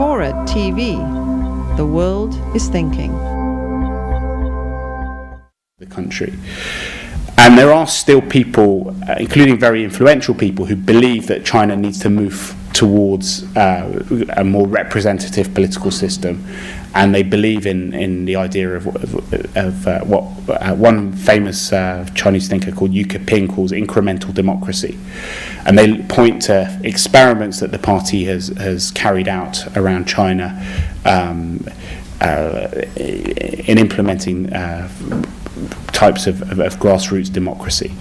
Fora TV. The world is thinking. The country. And there are still people, including very influential people, who believe that China needs to move towards a more representative political system, and they believe in the idea of what one famous Chinese thinker called Yu Ping calls incremental democracy. And they point to experiments that the party has carried out around China in implementing types of grassroots democracy.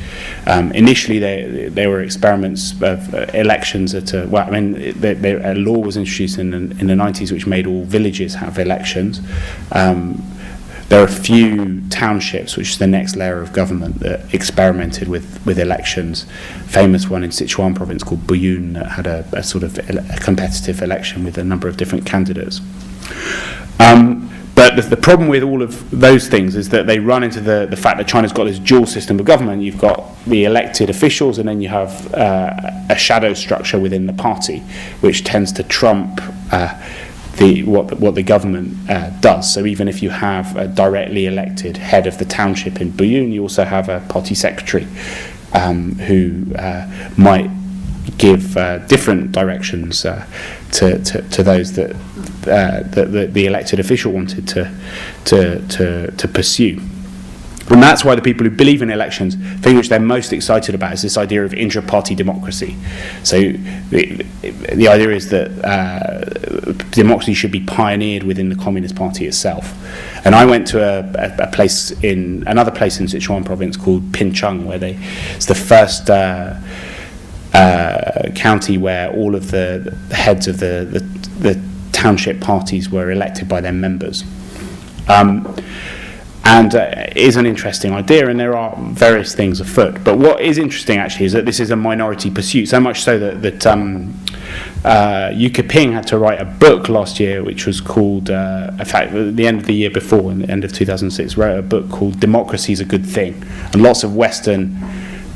Initially, there were experiments of elections at a law was introduced in the 90s which made all villages have elections. There are a few townships, which is the next layer of government, that experimented with elections. Famous one in Sichuan province called Buyun that had a sort of a competitive election with a number of different candidates. But the problem with all of those things is that they run into the fact that China's got this dual system of government. You've got the elected officials, and then you have a shadow structure within the party, which tends to trump what the government does. So even if you have a directly elected head of the township in Buyun, you also have a party secretary who might give different directions to those that the elected official wanted to pursue. And that's why the people who believe in elections, the thing which they're most excited about is this idea of intra-party democracy. So the idea is that democracy should be pioneered within the Communist Party itself. And I went to another place in Sichuan province called Pincheng, where it's the first county where all of the heads of the township parties were elected by their members. And it is an interesting idea, and there are various things afoot. But what is interesting, actually, is that this is a minority pursuit, so much so that Yu Ping had to write a book last year, which was called, in fact, at the end of the year before, in the end of 2006, wrote a book called Democracy is a Good Thing. And lots of Western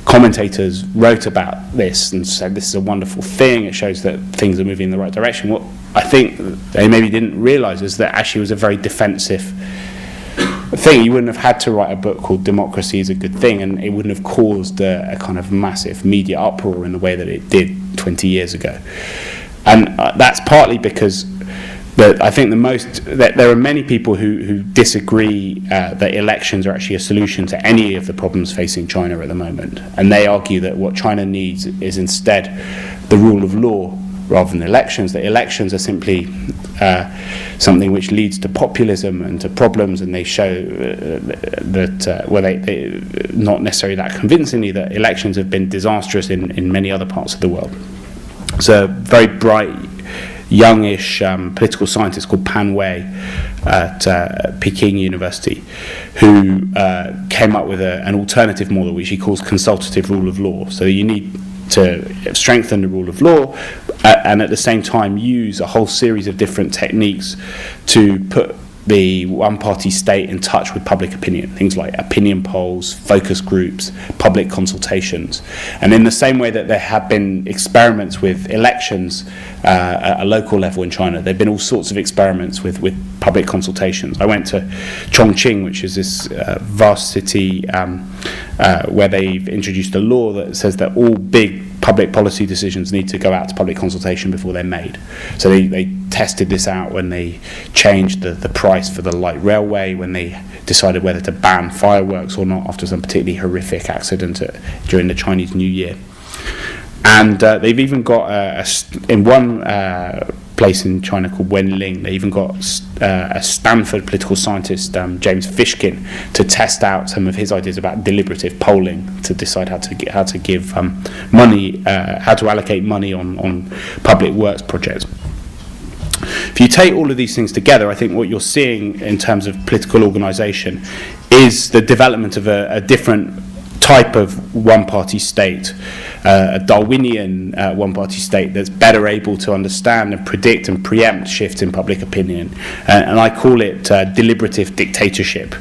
commentators wrote about this and said this is a wonderful thing, it shows that things are moving in the right direction. What I think they maybe didn't realise is that actually it was a very defensive thing. You wouldn't have had to write a book called Democracy is a Good Thing, and it wouldn't have caused a kind of massive media uproar in the way that it did 20 years ago. And that's partly because I think that there are many people who disagree that elections are actually a solution to any of the problems facing China at the moment. And they argue that what China needs is instead the rule of law rather than elections, that elections are simply something which leads to populism and to problems, and they show that, they not necessarily that convincingly, that elections have been disastrous in many other parts of the world. So a very bright, youngish political scientist called Pan Wei at Peking University, who came up with an alternative model which he calls consultative rule of law. So you need to strengthen the rule of law and at the same time use a whole series of different techniques to put the one-party state in touch with public opinion, things like opinion polls, focus groups, public consultations. And in the same way that there have been experiments with elections at a local level in China, there have been all sorts of experiments with public consultations. I went to Chongqing, which is this vast city where they've introduced a law that says that all big public policy decisions need to go out to public consultation before they're made. So they tested this out when they changed the price for the light railway, when they decided whether to ban fireworks or not after some particularly horrific accident during the Chinese New Year. And they've even got in one place in China called Wenling, they even got a Stanford political scientist, James Fishkin, to test out some of his ideas about deliberative polling to decide how to give money, how to allocate money on public works projects. If you take all of these things together, I think what you're seeing in terms of political organisation is the development of a different type of one-party state, a Darwinian one-party state that's better able to understand and predict and preempt shifts in public opinion. And I call it deliberative dictatorship.